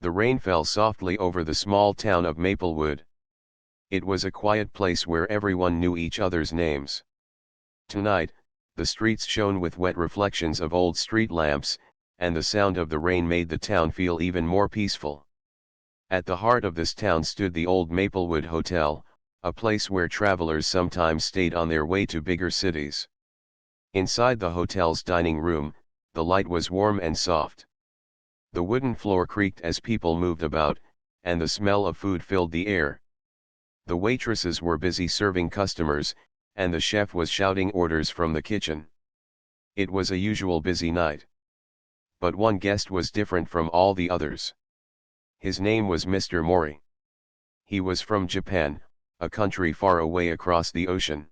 The rain fell softly over the small town of Maplewood. It was a quiet place where everyone knew each other's names. Tonight, the streets shone with wet reflections of old street lamps, and the sound of the rain made the town feel even more peaceful. At the heart of this town stood the old Maplewood Hotel, a place where travelers sometimes stayed on their way to bigger cities. Inside the hotel's dining room, the light was warm and soft. The wooden floor creaked as people moved about, and the smell of food filled the air. The waitresses were busy serving customers, and the chef was shouting orders from the kitchen. It was a usual busy night. But one guest was different from all the others. His name was Mr. Mori. He was from Japan, a country far away across the ocean.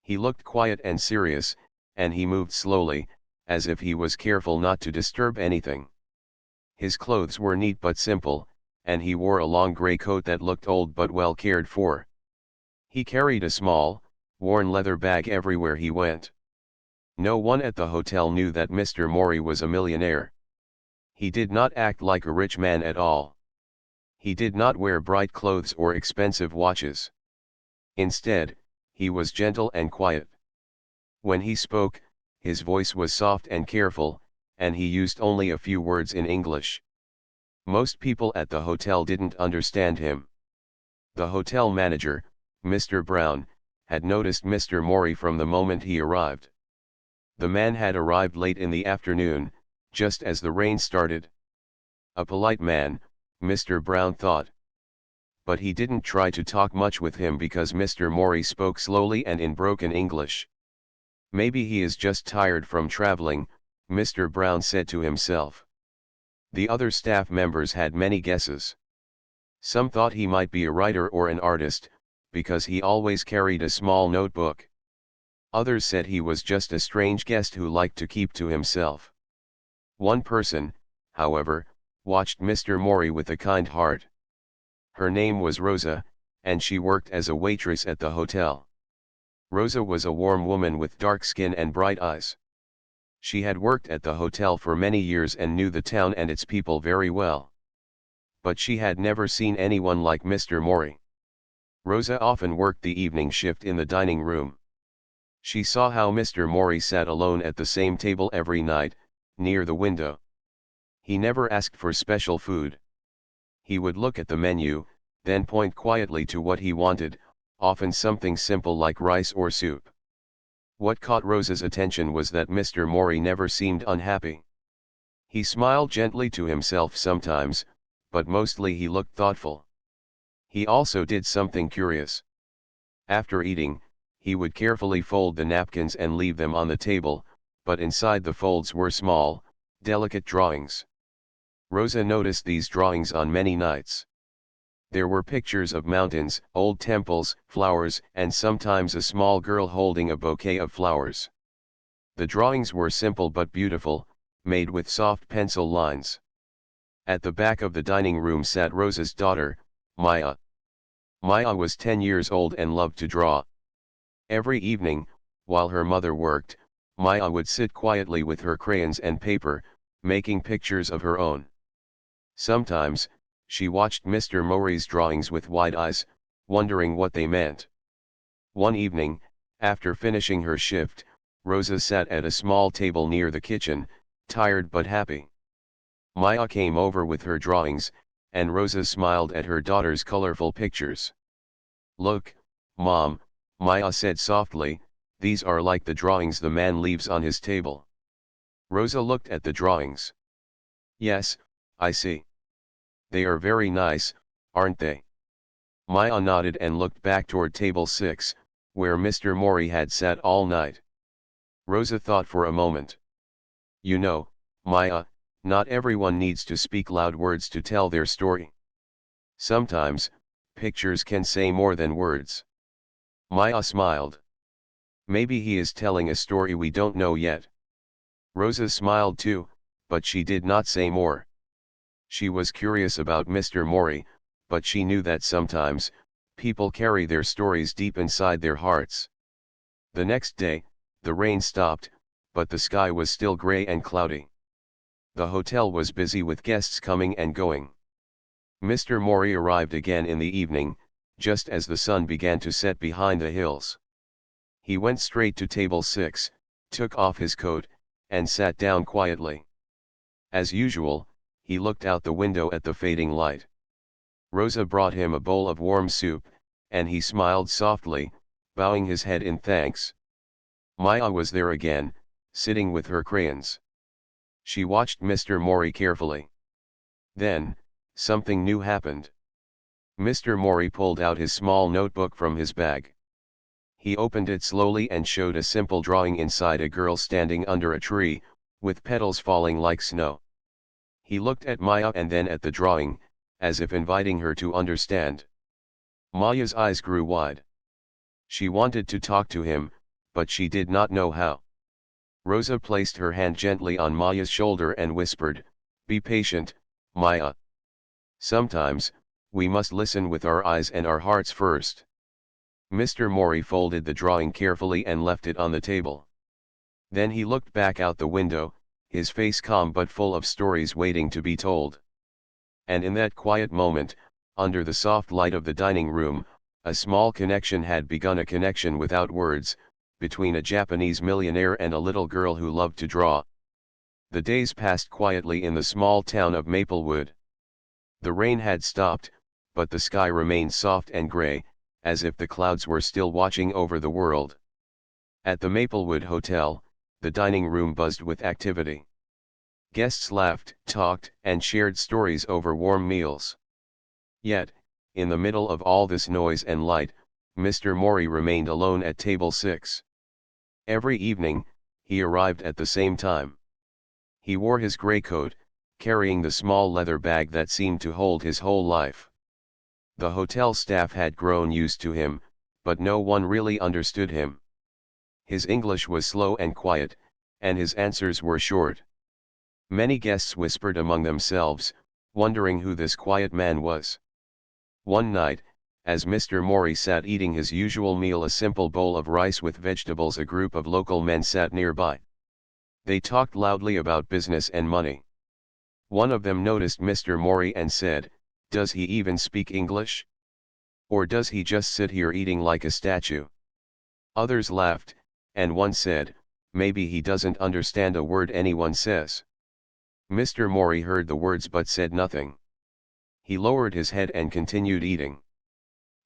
He looked quiet and serious, and he moved slowly, as if he was careful not to disturb anything. His clothes were neat but simple, and he wore a long gray coat that looked old but well cared for. He carried a small, worn leather bag everywhere he went. No one at the hotel knew that Mr. Mori was a millionaire. He did not act like a rich man at all. He did not wear bright clothes or expensive watches. Instead, he was gentle and quiet. When he spoke, his voice was soft and careful, and he used only a few words in English. Most people at the hotel didn't understand him. The hotel manager, Mr. Brown, had noticed Mr. Mori from the moment he arrived. The man had arrived late in the afternoon, just as the rain started. A polite man, Mr. Brown thought. But he didn't try to talk much with him because Mr. Mori spoke slowly and in broken English. Maybe he is just tired from traveling, Mr. Brown said to himself. The other staff members had many guesses. Some thought he might be a writer or an artist, because he always carried a small notebook. Others said he was just a strange guest who liked to keep to himself. One person, however, watched Mr. Mori with a kind heart. Her name was Rosa, and she worked as a waitress at the hotel. Rosa was a warm woman with dark skin and bright eyes. She had worked at the hotel for many years and knew the town and its people very well. But she had never seen anyone like Mr. Mori. Rosa often worked the evening shift in the dining room. She saw how Mr. Mori sat alone at the same table every night, near the window. He never asked for special food. He would look at the menu, then point quietly to what he wanted, often something simple like rice or soup. What caught Rosa's attention was that Mr. Mori never seemed unhappy. He smiled gently to himself sometimes, but mostly he looked thoughtful. He also did something curious. After eating, he would carefully fold the napkins and leave them on the table, but inside the folds were small, delicate drawings. Rosa noticed these drawings on many nights. There were pictures of mountains, old temples, flowers, and sometimes a small girl holding a bouquet of flowers. The drawings were simple but beautiful, made with soft pencil lines. At the back of the dining room sat Rosa's daughter, Maya. Maya was 10 years old and loved to draw. Every evening, while her mother worked, Maya would sit quietly with her crayons and paper, making pictures of her own. Sometimes, she watched Mr. Mori's drawings with wide eyes, wondering what they meant. One evening, after finishing her shift, Rosa sat at a small table near the kitchen, tired but happy. Maya came over with her drawings, and Rosa smiled at her daughter's colorful pictures. "Look, Mom," Maya said softly, "these are like the drawings the man leaves on his table." Rosa looked at the drawings. "Yes, I see. They are very nice, aren't they?" Maya nodded and looked back toward table 6, where Mr. Mori had sat all night. Rosa thought for a moment. "You know, Maya, not everyone needs to speak loud words to tell their story. Sometimes, pictures can say more than words." Maya smiled. "Maybe he is telling a story we don't know yet." Rosa smiled too, but she did not say more. She was curious about Mr. Mori, but she knew that sometimes, people carry their stories deep inside their hearts. The next day, the rain stopped, but the sky was still gray and cloudy. The hotel was busy with guests coming and going. Mr. Mori arrived again in the evening, just as the sun began to set behind the hills. He went straight to table 6, took off his coat, and sat down quietly. As usual, he looked out the window at the fading light. Rosa brought him a bowl of warm soup, and he smiled softly, bowing his head in thanks. Maya was there again, sitting with her crayons. She watched Mr. Mori carefully. Then, something new happened. Mr. Mori pulled out his small notebook from his bag. He opened it slowly and showed a simple drawing inside a girl standing under a tree, with petals falling like snow. He looked at Maya and then at the drawing, as if inviting her to understand. Maya's eyes grew wide. She wanted to talk to him, but she did not know how. Rosa placed her hand gently on Maya's shoulder and whispered, "Be patient, Maya. Sometimes, we must listen with our eyes and our hearts first." Mr. Mori folded the drawing carefully and left it on the table. Then he looked back out the window, his face calm but full of stories waiting to be told. And in that quiet moment, under the soft light of the dining room, a small connection had begun, a connection without words, between a Japanese millionaire and a little girl who loved to draw. The days passed quietly in the small town of Maplewood. The rain had stopped, but the sky remained soft and gray, as if the clouds were still watching over the world. At the Maplewood Hotel, the dining room buzzed with activity. Guests laughed, talked, and shared stories over warm meals. Yet, in the middle of all this noise and light, Mr. Mori remained alone at table 6. Every evening, he arrived at the same time. He wore his gray coat, carrying the small leather bag that seemed to hold his whole life. The hotel staff had grown used to him, but no one really understood him. His English was slow and quiet, and his answers were short. Many guests whispered among themselves, wondering who this quiet man was. One night, as Mr. Mori sat eating his usual meal, a simple bowl of rice with vegetables, a group of local men sat nearby. They talked loudly about business and money. One of them noticed Mr. Mori and said, "Does he even speak English? Or does he just sit here eating like a statue?" Others laughed, and one said, "Maybe he doesn't understand a word anyone says." Mr. Mori heard the words but said nothing. He lowered his head and continued eating.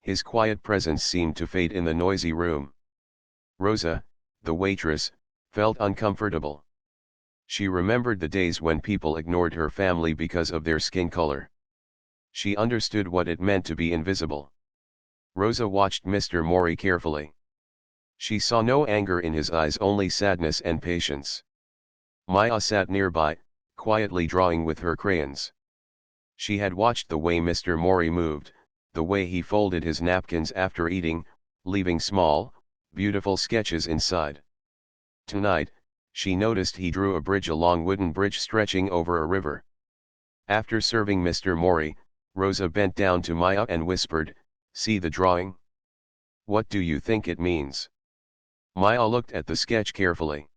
His quiet presence seemed to fade in the noisy room. Rosa, the waitress, felt uncomfortable. She remembered the days when people ignored her family because of their skin color. She understood what it meant to be invisible. Rosa watched Mr. Mori carefully. She saw no anger in his eyes, only sadness and patience. Maya sat nearby, quietly drawing with her crayons. She had watched the way Mr. Mori moved, the way he folded his napkins after eating, leaving small, beautiful sketches inside. Tonight, she noticed he drew a long wooden bridge stretching over a river. After serving Mr. Mori, Rosa bent down to Maya and whispered, "See the drawing? What do you think it means?" Maya looked at the sketch carefully.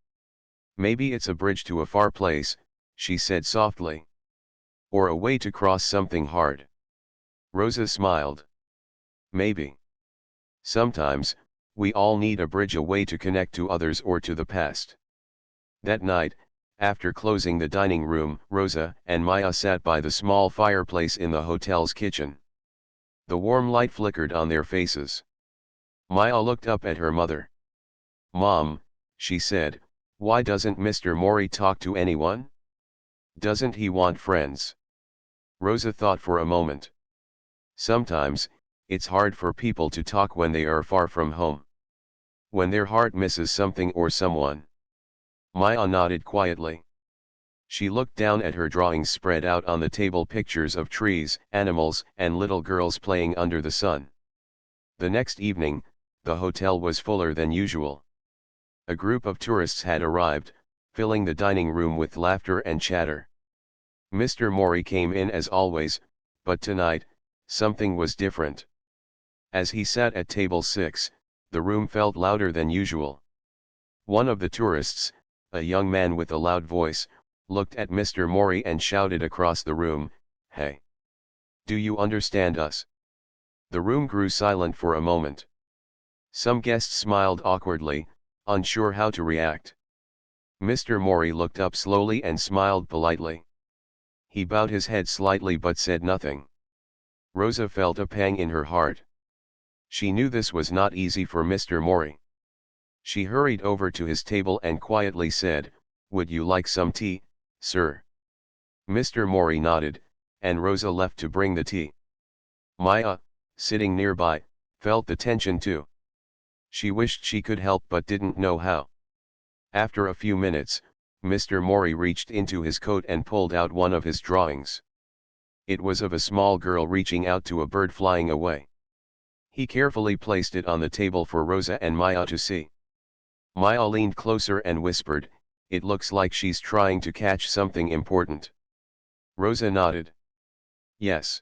"Maybe it's a bridge to a far place," she said softly. "Or a way to cross something hard." Rosa smiled. "Maybe. Sometimes, we all need a bridge, a way to connect to others or to the past." That night, after closing the dining room, Rosa and Maya sat by the small fireplace in the hotel's kitchen. The warm light flickered on their faces. Maya looked up at her mother. "Mom," she said, "why doesn't Mr. Mori talk to anyone? Doesn't he want friends?" Rosa thought for a moment. "Sometimes, it's hard for people to talk when they are far from home. When their heart misses something or someone." Maya nodded quietly. She looked down at her drawings spread out on the table, pictures of trees, animals, and little girls playing under the sun. The next evening, the hotel was fuller than usual. A group of tourists had arrived, filling the dining room with laughter and chatter. Mr. Mori came in as always, but tonight, something was different. As he sat at table 6, the room felt louder than usual. One of the tourists, a young man with a loud voice, looked at Mr. Mori and shouted across the room, "Hey! Do you understand us? The room grew silent for a moment. Some guests smiled awkwardly, unsure how to react. Mr. Mori looked up slowly and smiled politely. He bowed his head slightly but said nothing. Rosa felt a pang in her heart. She knew this was not easy for Mr. Mori. She hurried over to his table and quietly said, "Would you like some tea, sir?" Mr. Mori nodded, and Rosa left to bring the tea. Maya, sitting nearby, felt the tension too. She wished she could help but didn't know how. After a few minutes, Mr. Mori reached into his coat and pulled out one of his drawings. It was of a small girl reaching out to a bird flying away. He carefully placed it on the table for Rosa and Maya to see. Maya leaned closer and whispered, "It looks like she's trying to catch something important." Rosa nodded. Yes.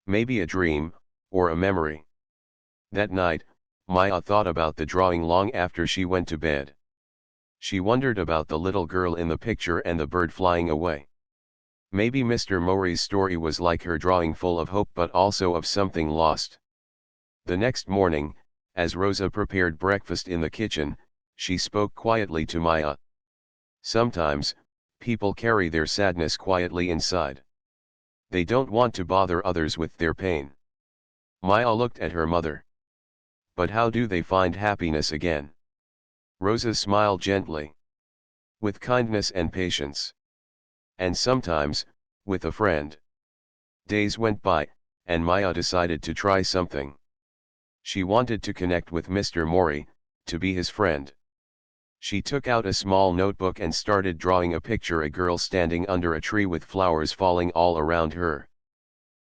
Maybe a dream, or a memory. That night, Maya thought about the drawing long after she went to bed. She wondered about the little girl in the picture and the bird flying away. Maybe Mr. Mori's story was like her drawing, full of hope but also of something lost. The next morning, as Rosa prepared breakfast in the kitchen, she spoke quietly to Maya. Sometimes, people carry their sadness quietly inside. They don't want to bother others with their pain. Maya looked at her mother. But how do they find happiness again? Rosa smiled gently. With kindness and patience. And sometimes, with a friend. Days went by, and Maya decided to try something. She wanted to connect with Mr. Mori, to be his friend. She took out a small notebook and started drawing a picture, a girl standing under a tree with flowers falling all around her.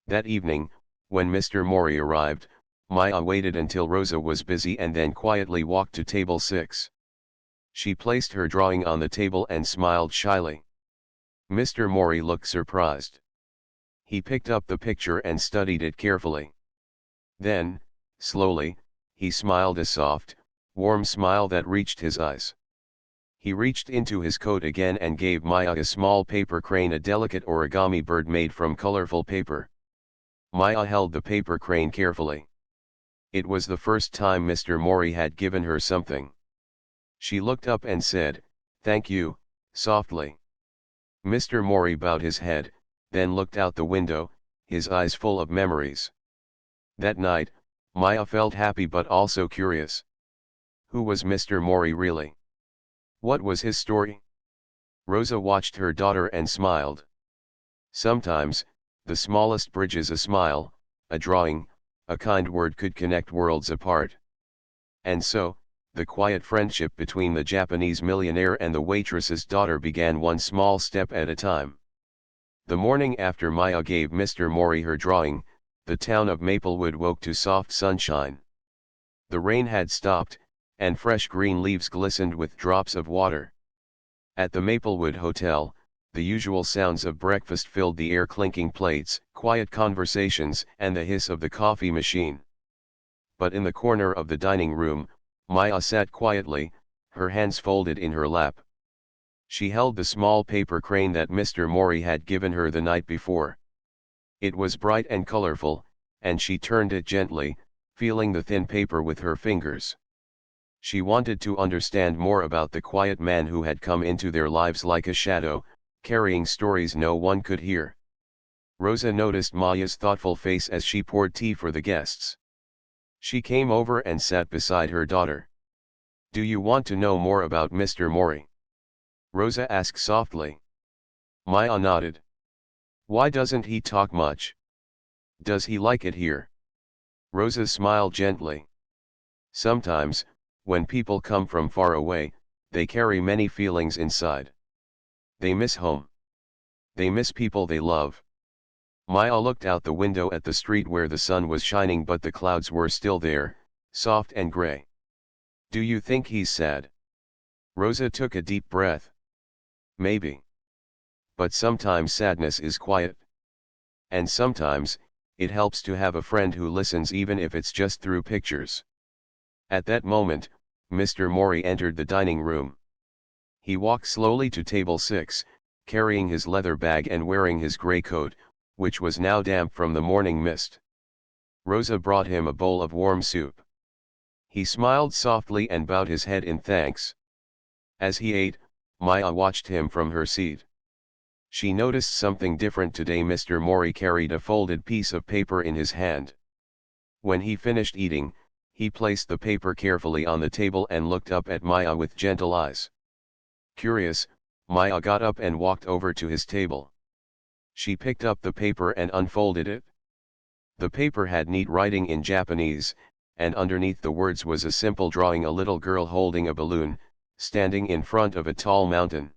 That evening, when Mr. Mori arrived, Maya waited until Rosa was busy and then quietly walked to table 6. She placed her drawing on the table and smiled shyly. Mr. Mori looked surprised. He picked up the picture and studied it carefully. Then, slowly, he smiled, a soft, warm smile that reached his eyes. He reached into his coat again and gave Maya a small paper crane, a delicate origami bird made from colorful paper. Maya held the paper crane carefully. It was the first time Mr. Mori had given her something. She looked up and said, "Thank you," softly. Mr. Mori bowed his head, then looked out the window, his eyes full of memories. That night, Maya felt happy but also curious. Who was Mr. Mori really? What was his story? Rosa watched her daughter and smiled. Sometimes, the smallest bridges, a smile, a drawing, a kind word could connect worlds apart. And so, the quiet friendship between the Japanese millionaire and the waitress's daughter began, one small step at a time. The morning after Maya gave Mr. Mori her drawing, the town of Maplewood woke to soft sunshine. The rain had stopped, and fresh green leaves glistened with drops of water. At the Maplewood Hotel, the usual sounds of breakfast filled the air, clinking plates, quiet conversations, and the hiss of the coffee machine. But in the corner of the dining room, Maya sat quietly, her hands folded in her lap. She held the small paper crane that Mr. Mori had given her the night before. It was bright and colorful, and she turned it gently, feeling the thin paper with her fingers. She wanted to understand more about the quiet man who had come into their lives like a shadow, carrying stories no one could hear. Rosa noticed Maya's thoughtful face as she poured tea for the guests. She came over and sat beside her daughter. "Do you want to know more about Mr. Mori?" Rosa asked softly. Maya nodded. "Why doesn't he talk much? Does he like it here?" Rosa smiled gently. "Sometimes, when people come from far away, they carry many feelings inside. They miss home. They miss people they love." Maya looked out the window at the street where the sun was shining but the clouds were still there, soft and gray. "Do you think he's sad?" Rosa took a deep breath. "Maybe. But sometimes sadness is quiet. And sometimes, it helps to have a friend who listens, even if it's just through pictures." At that moment, Mr. Mori entered the dining room. He walked slowly to table 6, carrying his leather bag and wearing his gray coat, which was now damp from the morning mist. Rosa brought him a bowl of warm soup. He smiled softly and bowed his head in thanks. As he ate, Maya watched him from her seat. She noticed something different today. Mr. Mori carried a folded piece of paper in his hand. When he finished eating, he placed the paper carefully on the table and looked up at Maya with gentle eyes. Curious, Maya got up and walked over to his table. She picked up the paper and unfolded it. The paper had neat writing in Japanese, and underneath the words was a simple drawing: a little girl holding a balloon, standing in front of a tall mountain.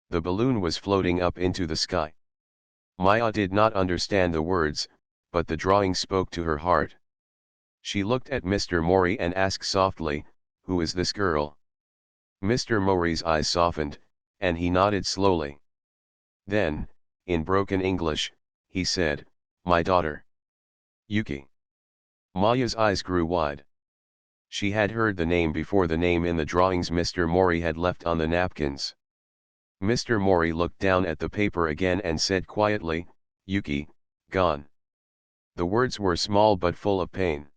The balloon was floating up into the sky. Maya did not understand the words, but the drawing spoke to her heart. She looked at Mr. Mori and asked softly, "Who is this girl?" Mr. Mori's eyes softened, and he nodded slowly. Then, in broken English, he said, "My daughter, Yuki." Maya's eyes grew wide. She had heard the name before, the name in the drawings Mr. Mori had left on the napkins. Mr. Mori looked down at the paper again and said quietly, "Yuki, gone." The words were small but full of pain.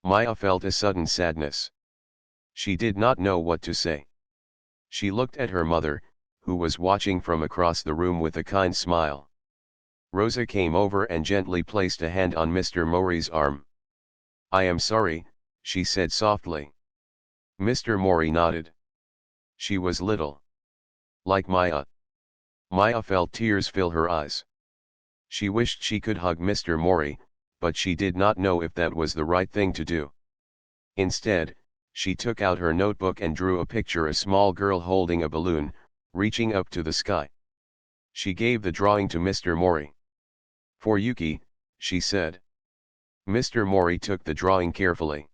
Maya felt a sudden sadness. She did not know what to say. She looked at her mother, who was watching from across the room with a kind smile. Rosa came over and gently placed a hand on Mr. Mori's arm. "I am sorry," she said softly. Mr. Mori nodded. She was little. Like Maya. Maya felt tears fill her eyes. She wished she could hug Mr. Mori, but she did not know if that was the right thing to do. Instead, she took out her notebook and drew a picture: a small girl holding a balloon, reaching up to the sky. She gave the drawing to Mr. Mori. "For Yuki," she said. Mr. Mori took the drawing carefully.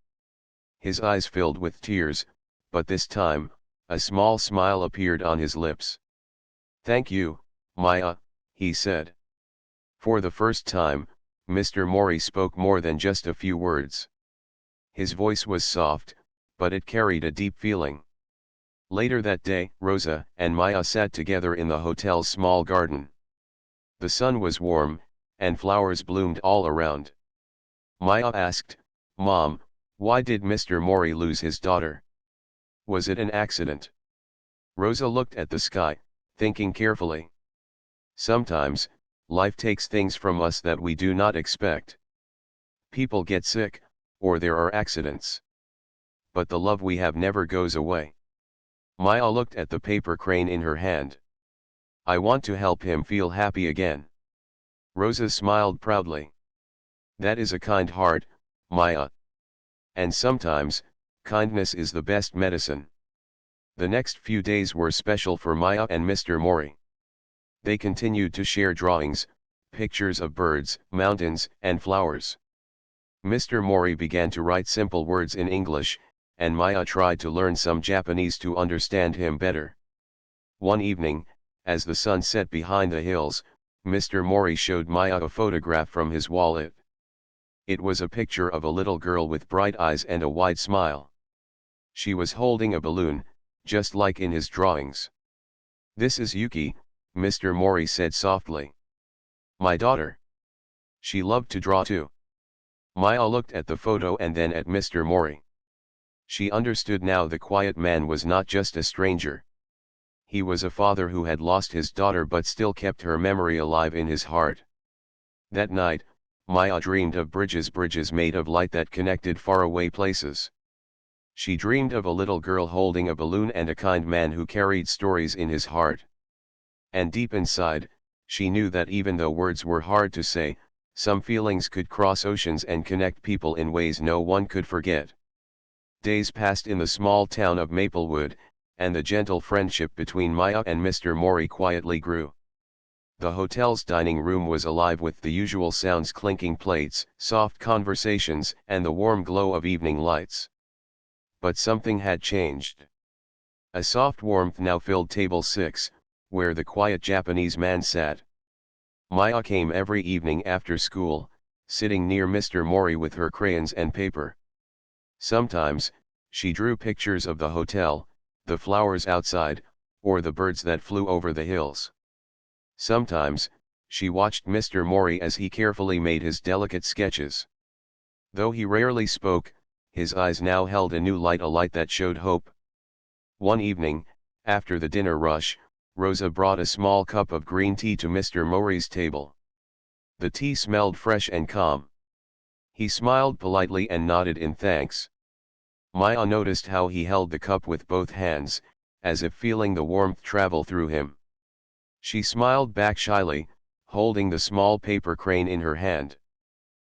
His eyes filled with tears, but this time, a small smile appeared on his lips. "Thank you, Maya," he said. For the first time, Mr. Mori spoke more than just a few words. His voice was soft, but it carried a deep feeling. Later that day, Rosa and Maya sat together in the hotel's small garden. The sun was warm, and flowers bloomed all around. Maya asked, "Mom, why did Mr. Mori lose his daughter? Was it an accident?" Rosa looked at the sky, thinking carefully. Sometimes, life takes things from us that we do not expect. People get sick, or there are accidents. But the love we have never goes away. Maya looked at the paper crane in her hand. "I want to help him feel happy again." Rosa smiled proudly. "That is a kind heart, Maya. And sometimes, kindness is the best medicine." The next few days were special for Maya and Mr. Mori. They continued to share drawings, pictures of birds, mountains, and flowers. Mr. Mori began to write simple words in English, and Maya tried to learn some Japanese to understand him better. One evening, as the sun set behind the hills, Mr. Mori showed Maya a photograph from his wallet. It was a picture of a little girl with bright eyes and a wide smile. She was holding a balloon, just like in his drawings. "This is Yuki," Mr. Mori said softly. "My daughter. She loved to draw too." Maya looked at the photo and then at Mr. Mori. She understood now the quiet man was not just a stranger. He was a father who had lost his daughter but still kept her memory alive in his heart. That night, Maya dreamed of bridges made of light that connected faraway places. She dreamed of a little girl holding a balloon and a kind man who carried stories in his heart. And deep inside, she knew that even though words were hard to say, some feelings could cross oceans and connect people in ways no one could forget. Days passed in the small town of Maplewood, and the gentle friendship between Maya and Mr. Mori quietly grew. The hotel's dining room was alive with the usual sounds: clinking plates, soft conversations, and the warm glow of evening lights. But something had changed. A soft warmth now filled table 6, where the quiet Japanese man sat. Maya came every evening after school, sitting near Mr. Mori with her crayons and paper. Sometimes, she drew pictures of the hotel, the flowers outside, or the birds that flew over the hills. Sometimes, She watched Mr. Mori as he carefully made his delicate sketches. Though he rarely spoke, his eyes now held a new light, a light that showed hope. One evening, after the dinner rush, Rosa brought a small cup of green tea to Mr. Mori's table. The tea smelled fresh and calm. He smiled politely and nodded in thanks. Maya noticed how he held the cup with both hands, as if feeling the warmth travel through him. She smiled back shyly, holding the small paper crane in her hand.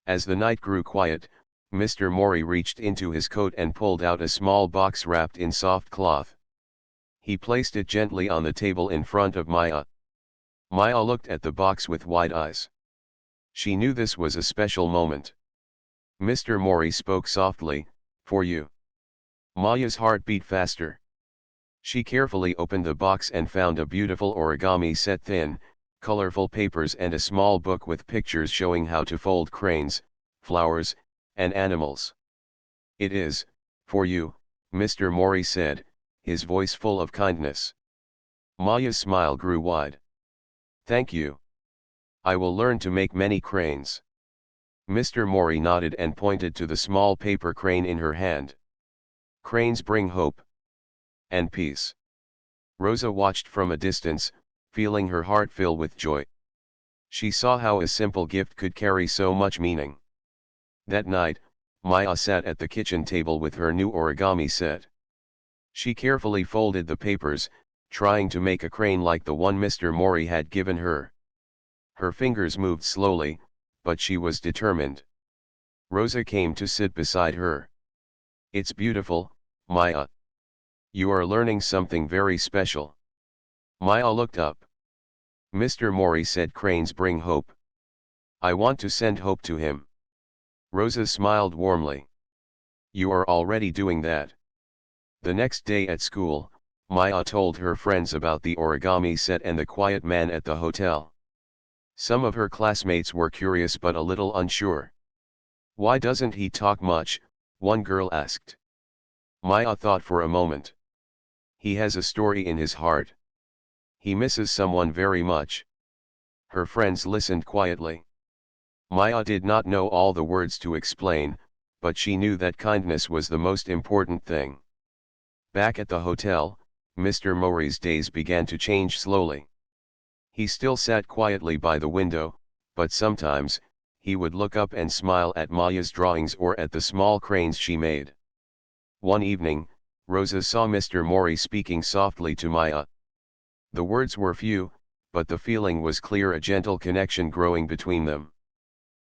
As the night grew quiet, Mr. Mori reached into his coat and pulled out a small box wrapped in soft cloth. He placed it gently on the table in front of Maya. Maya looked at the box with wide eyes. She knew this was a special moment. Mr. Mori spoke softly, "For you." Maya's heart beat faster. She carefully opened the box and found a beautiful origami set, thin, colorful papers and a small book with pictures showing how to fold cranes, flowers, and animals. "It is, for you," Mr. Mori said, his voice full of kindness. Maya's smile grew wide. "Thank you. I will learn to make many cranes." Mr. Mori nodded and pointed to the small paper crane in her hand. "Cranes bring hope and peace." Rosa watched from a distance, feeling her heart fill with joy. She saw how a simple gift could carry so much meaning. That night, Maya sat at the kitchen table with her new origami set. She carefully folded the papers, trying to make a crane like the one Mr. Mori had given her. Her fingers moved slowly, but she was determined. Rosa came to sit beside her. "It's beautiful, Maya. You are learning something very special." Maya looked up. "Mr. Mori said cranes bring hope. I want to send hope to him." Rosa smiled warmly. "You are already doing that." The next day at school, Maya told her friends about the origami set and the quiet man at the hotel. Some of her classmates were curious but a little unsure. "Why doesn't he talk much?" one girl asked. Maya thought for a moment. "He has a story in his heart. He misses someone very much." Her friends listened quietly. Maya did not know all the words to explain, but she knew that kindness was the most important thing. Back at the hotel, Mr. Mori's days began to change slowly. He still sat quietly by the window, but sometimes, he would look up and smile at Maya's drawings or at the small cranes she made. One evening, Rosa saw Mr. Mori speaking softly to Maya. The words were few, but the feeling was clear, a gentle connection growing between them.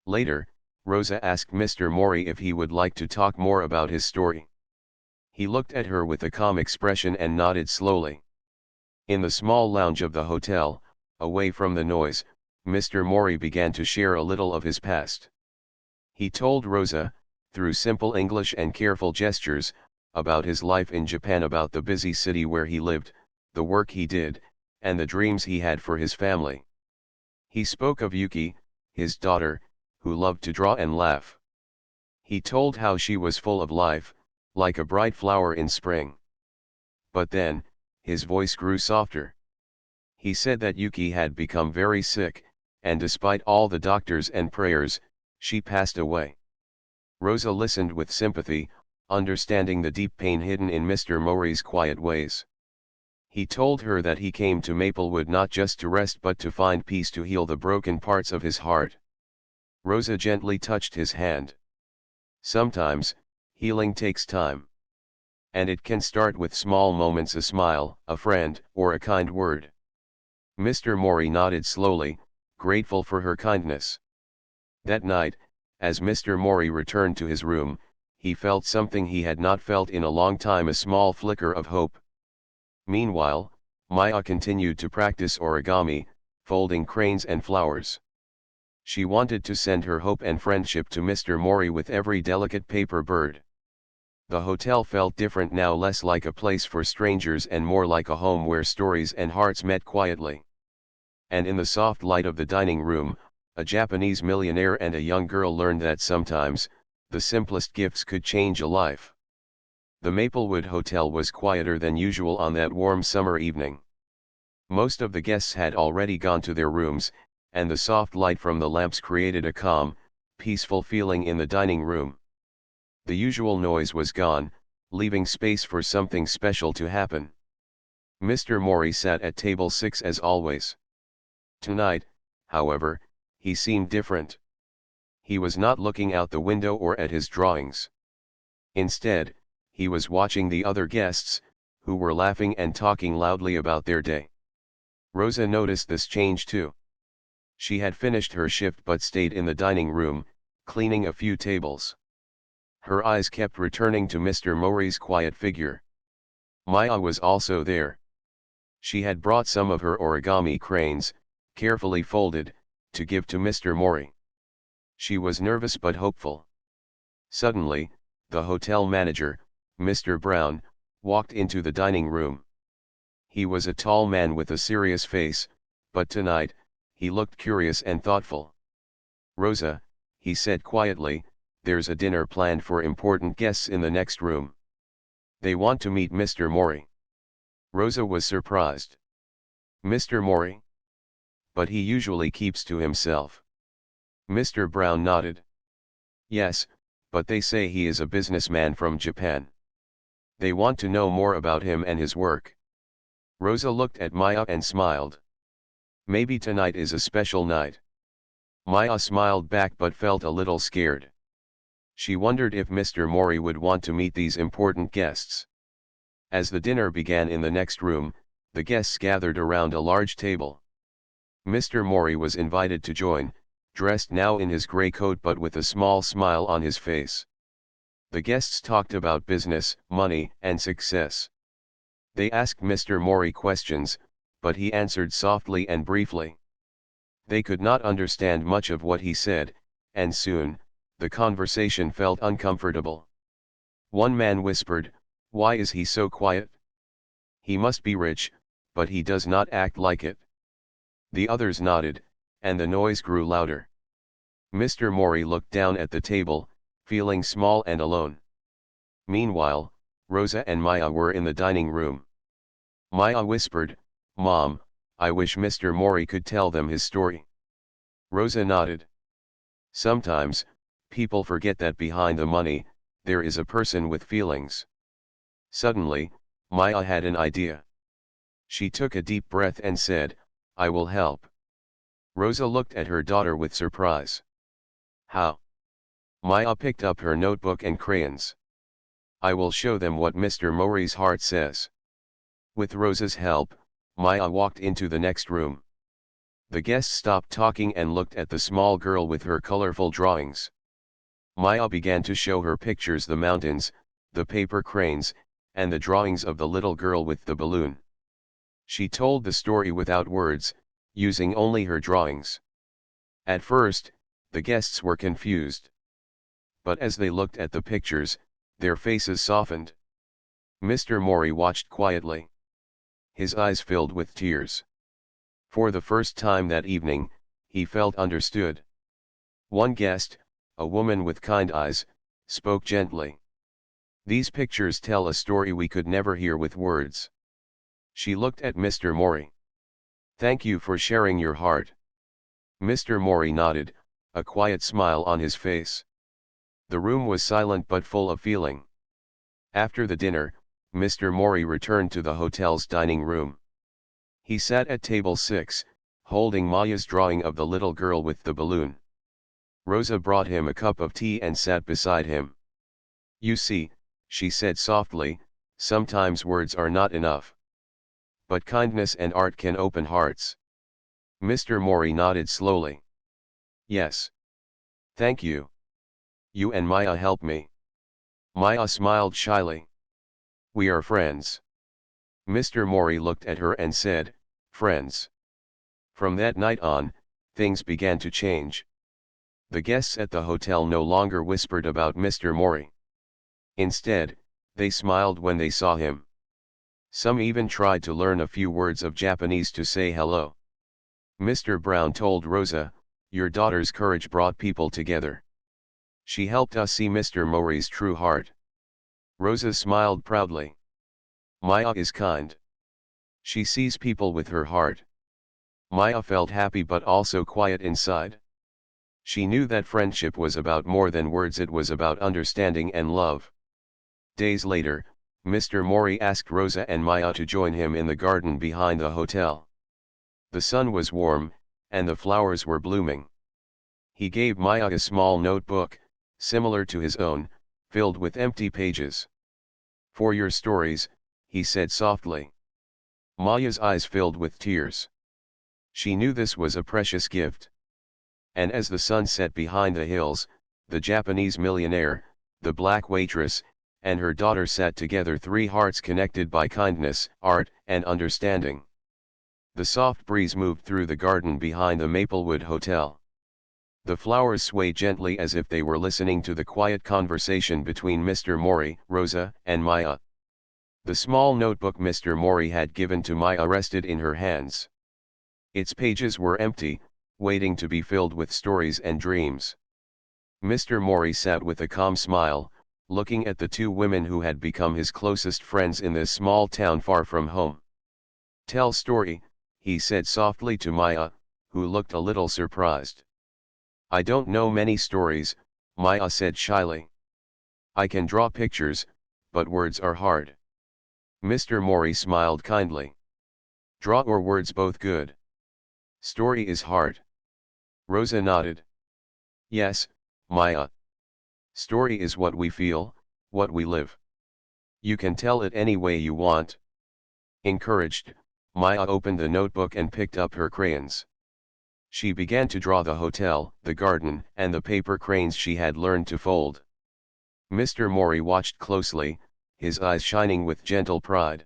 Later, Rosa asked Mr. Mori if he would like to talk more about his story. He looked at her with a calm expression and nodded slowly. In the small lounge of the hotel, away from the noise, Mr. Mori began to share a little of his past. He told Rosa, through simple English and careful gestures, about his life in Japan, about the busy city where he lived, the work he did, and the dreams he had for his family. He spoke of Yuki, his daughter, who loved to draw and laugh. He told how she was full of life, like a bright flower in spring. But then, his voice grew softer. He said that Yuki had become very sick, and despite all the doctors and prayers, she passed away. Rosa listened with sympathy, understanding the deep pain hidden in Mr. Mori's quiet ways. He told her that he came to Maplewood not just to rest but to find peace, to heal the broken parts of his heart. Rosa gently touched his hand. Sometimes, healing takes time. And it can start with small moments, a smile, a friend, or a kind word. Mr. Mori nodded slowly, grateful for her kindness. That night, as Mr. Mori returned to his room, he felt something he had not felt in a long time, a small flicker of hope. Meanwhile, Maya continued to practice origami, folding cranes and flowers. She wanted to send her hope and friendship to Mr. Mori with every delicate paper bird. The hotel felt different now, less like a place for strangers and more like a home where stories and hearts met quietly. And in the soft light of the dining room, a Japanese millionaire and a young girl learned that sometimes, the simplest gifts could change a life. The Maplewood Hotel was quieter than usual on that warm summer evening. Most of the guests had already gone to their rooms, and the soft light from the lamps created a calm, peaceful feeling in the dining room. The usual noise was gone, leaving space for something special to happen. Mr. Mori sat at table 6 as always. Tonight, however, he seemed different. He was not looking out the window or at his drawings. Instead, he was watching the other guests, who were laughing and talking loudly about their day. Rosa noticed this change too. She had finished her shift but stayed in the dining room, cleaning a few tables. Her eyes kept returning to Mr. Mori's quiet figure. Maya was also there. She had brought some of her origami cranes, carefully folded, to give to Mr. Mori. She was nervous but hopeful. Suddenly, the hotel manager, Mr. Brown, walked into the dining room. He was a tall man with a serious face, but tonight, he looked curious and thoughtful. "Rosa," he said quietly, "there's a dinner planned for important guests in the next room. They want to meet Mr. Mori." Rosa was surprised. "Mr. Mori? But he usually keeps to himself." Mr. Brown nodded. "Yes, but they say he is a businessman from Japan. They want to know more about him and his work." Rosa looked at Maya and smiled. "Maybe tonight is a special night." Maya smiled back but felt a little scared. She wondered if Mr. Mori would want to meet these important guests. As the dinner began in the next room, the guests gathered around a large table. Mr. Mori was invited to join, dressed now in his gray coat but with a small smile on his face. The guests talked about business, money, and success. They asked Mr. Mori questions, but he answered softly and briefly. They could not understand much of what he said, and soon, the conversation felt uncomfortable. One man whispered, "Why is he so quiet? He must be rich, but he does not act like it." The others nodded, and the noise grew louder. Mr. Mori looked down at the table, feeling small and alone. Meanwhile, Rosa and Maya were in the dining room. Maya whispered, "Mom, I wish Mr. Mori could tell them his story." Rosa nodded. "Sometimes, people forget that behind the money, there is a person with feelings." Suddenly, Maya had an idea. She took a deep breath and said, "I will help." Rosa looked at her daughter with surprise. "How?" Maya picked up her notebook and crayons. "I will show them what Mr. Mori's heart says." With Rosa's help, Maya walked into the next room. The guests stopped talking and looked at the small girl with her colorful drawings. Maya began to show her pictures: the mountains, the paper cranes, and the drawings of the little girl with the balloon. She told the story without words, using only her drawings. At first, the guests were confused. But as they looked at the pictures, their faces softened. Mr. Mori watched quietly. His eyes filled with tears. For the first time that evening, he felt understood. One guest, a woman with kind eyes, spoke gently. "These pictures tell a story we could never hear with words." She looked at Mr. Mori. "Thank you for sharing your heart." Mr. Mori nodded, a quiet smile on his face. The room was silent but full of feeling. After the dinner, Mr. Mori returned to the hotel's dining room. He sat at table 6, holding Maya's drawing of the little girl with the balloon. Rosa brought him a cup of tea and sat beside him. "You see," she said softly, "sometimes words are not enough. But kindness and art can open hearts." Mr. Mori nodded slowly. "Yes. Thank you. You and Maya help me." Maya smiled shyly. "We are friends." Mr. Mori looked at her and said, "Friends." From that night on, things began to change. The guests at the hotel no longer whispered about Mr. Mori. Instead, they smiled when they saw him. Some even tried to learn a few words of Japanese to say hello. Mr. Brown told Rosa, "Your daughter's courage brought people together. She helped us see Mr. Mori's true heart." Rosa smiled proudly. "Maya is kind. She sees people with her heart." Maya felt happy but also quiet inside. She knew that friendship was about more than words, it was about understanding and love. Days later, Mr. Mori asked Rosa and Maya to join him in the garden behind the hotel. The sun was warm, and the flowers were blooming. He gave Maya a small notebook, similar to his own, filled with empty pages. "For your stories," he said softly. Maya's eyes filled with tears. She knew this was a precious gift. And as the sun set behind the hills, the Japanese millionaire, the black waitress, and her daughter sat together, three hearts connected by kindness, art, and understanding. The soft breeze moved through the garden behind the Maplewood Hotel. The flowers swayed gently as if they were listening to the quiet conversation between Mr. Mori, Rosa, and Maya. The small notebook Mr. Mori had given to Maya rested in her hands. Its pages were empty, waiting to be filled with stories and dreams. Mr. Mori sat with a calm smile, looking at the two women who had become his closest friends in this small town far from home. "Tell story," he said softly to Maya, who looked a little surprised. "I don't know many stories," Maya said shyly. "I can draw pictures, but words are hard." Mr. Mori smiled kindly. "Draw or words both good? Story is hard." Rosa nodded. "Yes, Maya. Story is what we feel, what we live. You can tell it any way you want." Encouraged, Maya opened the notebook and picked up her crayons. She began to draw the hotel, the garden, and the paper cranes she had learned to fold. Mr. Mori watched closely, his eyes shining with gentle pride.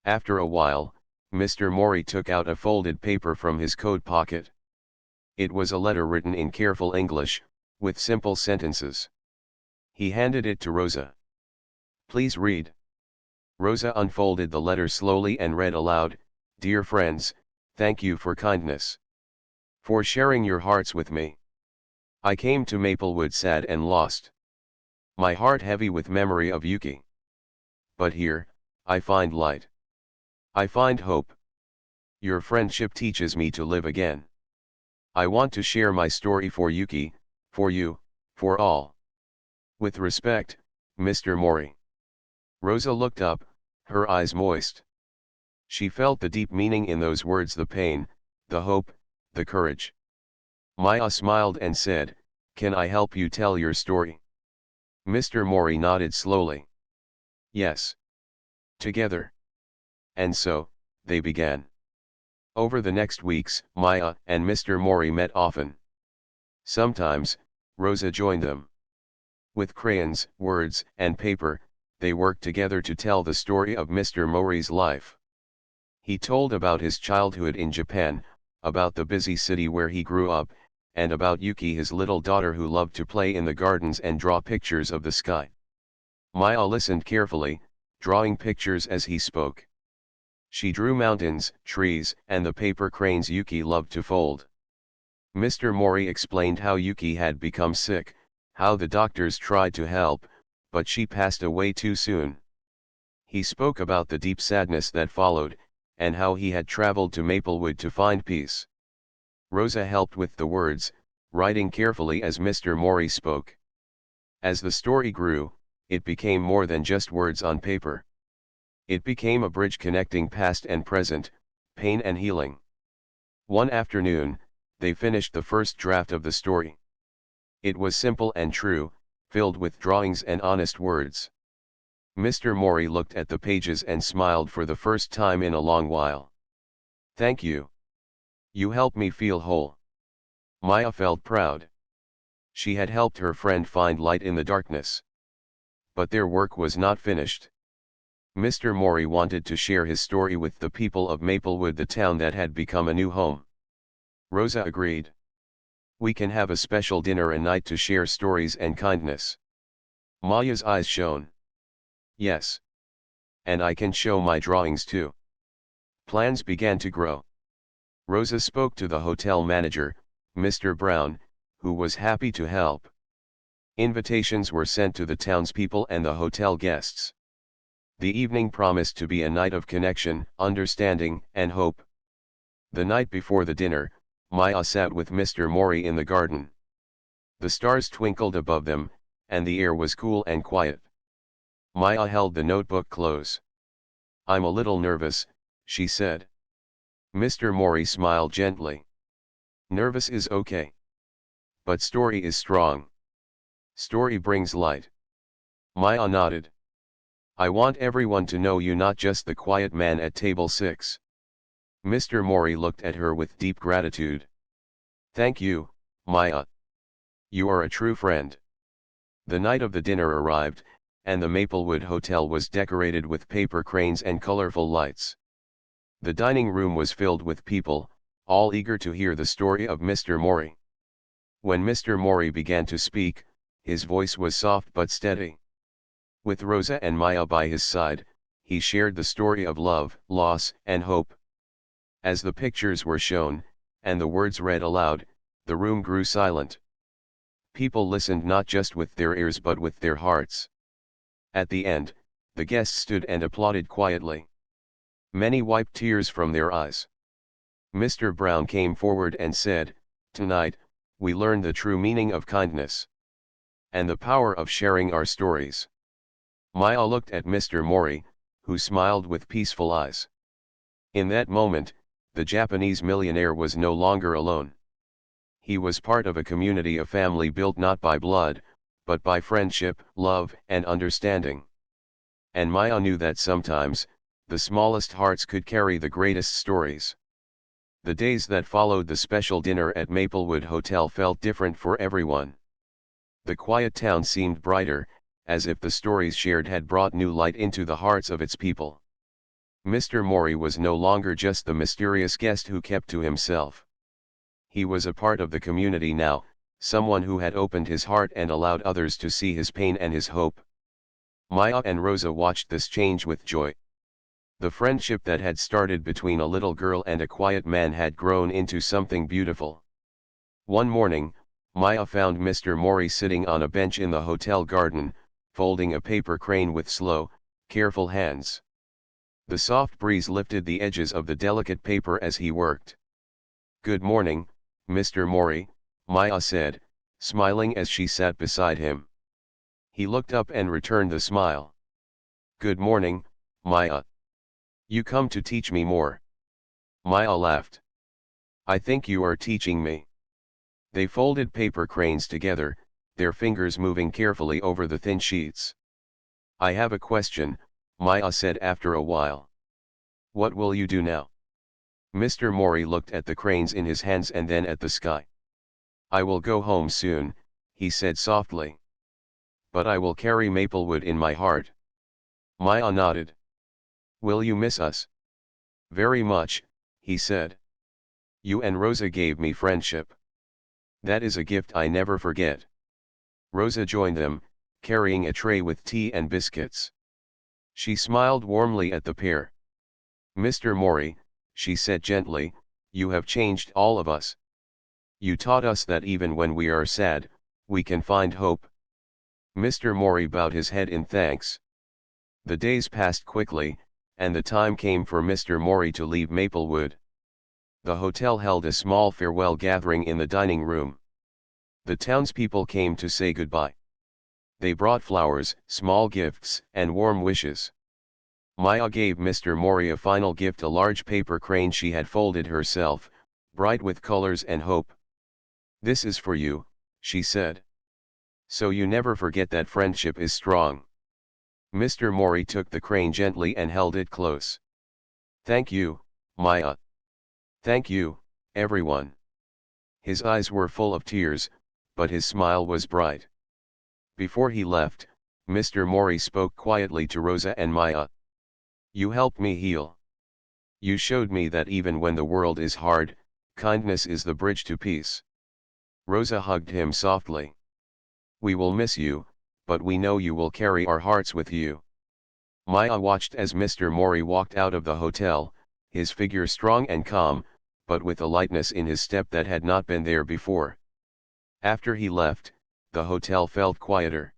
After a while, Mr. Mori took out a folded paper from his coat pocket. It was a letter written in careful English, with simple sentences. He handed it to Rosa. "Please read." Rosa unfolded the letter slowly and read aloud, "Dear friends, thank you for kindness. For sharing your hearts with me. I came to Maplewood sad and lost. My heart heavy with memory of Yuki. But here, I find light. I find hope. Your friendship teaches me to live again. I want to share my story for Yuki, for you, for all. With respect, Mr. Mori." Rosa looked up, her eyes moist. She felt the deep meaning in those words, the pain, the hope, the courage. Maya smiled and said, "Can I help you tell your story?" Mr. Mori nodded slowly. "Yes. Together." And so, they began. Over the next weeks, Maya and Mr. Mori met often. Sometimes, Rosa joined them. With crayons, words, and paper, they worked together to tell the story of Mr. Mori's life. He told about his childhood in Japan, about the busy city where he grew up, and about Yuki, his little daughter who loved to play in the gardens and draw pictures of the sky. Maya listened carefully, drawing pictures as he spoke. She drew mountains, trees, and the paper cranes Yuki loved to fold. Mr. Mori explained how Yuki had become sick, how the doctors tried to help, but she passed away too soon. He spoke about the deep sadness that followed, and how he had traveled to Maplewood to find peace. Rosa helped with the words, writing carefully as Mr. Mori spoke. As the story grew, it became more than just words on paper. It became a bridge connecting past and present, pain and healing. One afternoon, they finished the first draft of the story. It was simple and true, filled with drawings and honest words. Mr. Mori looked at the pages and smiled for the first time in a long while. "Thank you. You helped me feel whole." Maya felt proud. She had helped her friend find light in the darkness. But their work was not finished. Mr. Mori wanted to share his story with the people of Maplewood, the town that had become a new home. Rosa agreed. "We can have a special dinner and night to share stories and kindness." Maya's eyes shone. "Yes. And I can show my drawings too." Plans began to grow. Rosa spoke to the hotel manager, Mr. Brown, who was happy to help. Invitations were sent to the townspeople and the hotel guests. The evening promised to be a night of connection, understanding, and hope. The night before the dinner, Maya sat with Mr. Mori in the garden. The stars twinkled above them, and the air was cool and quiet. Maya held the notebook close. "I'm a little nervous," she said. Mr. Mori smiled gently. "Nervous is okay. But story is strong. Story brings light." Maya nodded. "I want everyone to know you, not just the quiet man at table 6. Mr. Mori looked at her with deep gratitude. "Thank you, Maya. You are a true friend." The night of the dinner arrived, and the Maplewood Hotel was decorated with paper cranes and colorful lights. The dining room was filled with people, all eager to hear the story of Mr. Mori. When Mr. Mori began to speak, his voice was soft but steady. With Rosa and Maya by his side, he shared the story of love, loss, and hope. As the pictures were shown, and the words read aloud, the room grew silent. People listened not just with their ears but with their hearts. At the end, the guests stood and applauded quietly. Many wiped tears from their eyes. Mr. Brown came forward and said, "Tonight, we learned the true meaning of kindness. And the power of sharing our stories." Maya looked at Mr. Mori, who smiled with peaceful eyes. In that moment, the Japanese millionaire was no longer alone. He was part of a community, a family built not by blood, but by friendship, love, and understanding. And Maya knew that sometimes, the smallest hearts could carry the greatest stories. The days that followed the special dinner at Maplewood Hotel felt different for everyone. The quiet town seemed brighter, as if the stories shared had brought new light into the hearts of its people. Mr. Mori was no longer just the mysterious guest who kept to himself. He was a part of the community now, someone who had opened his heart and allowed others to see his pain and his hope. Maya and Rosa watched this change with joy. The friendship that had started between a little girl and a quiet man had grown into something beautiful. One morning, Maya found Mr. Mori sitting on a bench in the hotel garden, folding a paper crane with slow, careful hands. The soft breeze lifted the edges of the delicate paper as he worked. "Good morning, Mr. Mori," Maya said, smiling as she sat beside him. He looked up and returned the smile. "Good morning, Maya. You come to teach me more." Maya laughed. "I think you are teaching me." They folded paper cranes together, their fingers moving carefully over the thin sheets. "I have a question," Maya said after a while. "What will you do now?" Mr. Mori looked at the cranes in his hands and then at the sky. "I will go home soon," he said softly. "But I will carry Maplewood in my heart." Maya nodded. "Will you miss us?" "Very much," he said. "You and Rosa gave me friendship. That is a gift I never forget." Rosa joined them, carrying a tray with tea and biscuits. She smiled warmly at the pair. "Mr. Mori," she said gently, "you have changed all of us. You taught us that even when we are sad, we can find hope." Mr. Mori bowed his head in thanks. The days passed quickly, and the time came for Mr. Mori to leave Maplewood. The hotel held a small farewell gathering in the dining room. The townspeople came to say goodbye. They brought flowers, small gifts, and warm wishes. Maya gave Mr. Mori a final gift, a large paper crane she had folded herself, bright with colors and hope. "This is for you," she said. "So you never forget that friendship is strong." Mr. Mori took the crane gently and held it close. "Thank you, Maya. Thank you, everyone." His eyes were full of tears, but his smile was bright. Before he left, Mr. Mori spoke quietly to Rosa and Maya. "You helped me heal. You showed me that even when the world is hard, kindness is the bridge to peace." Rosa hugged him softly. "We will miss you, but we know you will carry our hearts with you." Maya watched as Mr. Mori walked out of the hotel, his figure strong and calm, but with a lightness in his step that had not been there before. After he left, the hotel felt quieter.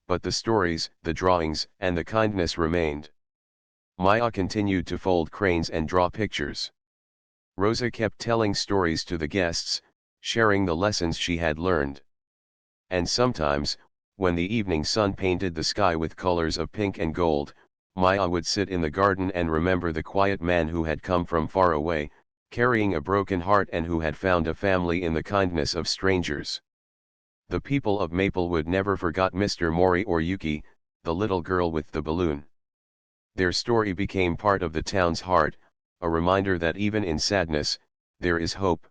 But the stories, the drawings, and the kindness remained. Maya continued to fold cranes and draw pictures. Rosa kept telling stories to the guests, sharing the lessons she had learned. And sometimes, when the evening sun painted the sky with colors of pink and gold, Maya would sit in the garden and remember the quiet man who had come from far away, carrying a broken heart and who had found a family in the kindness of strangers. The people of Maplewood never forgot Mr. Mori or Yuki, the little girl with the balloon. Their story became part of the town's heart, a reminder that even in sadness, there is hope.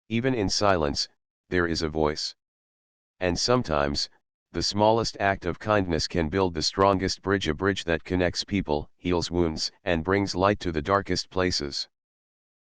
Even in silence, there is a voice. And sometimes, the smallest act of kindness can build the strongest bridge, a bridge that connects people, heals wounds, and brings light to the darkest places.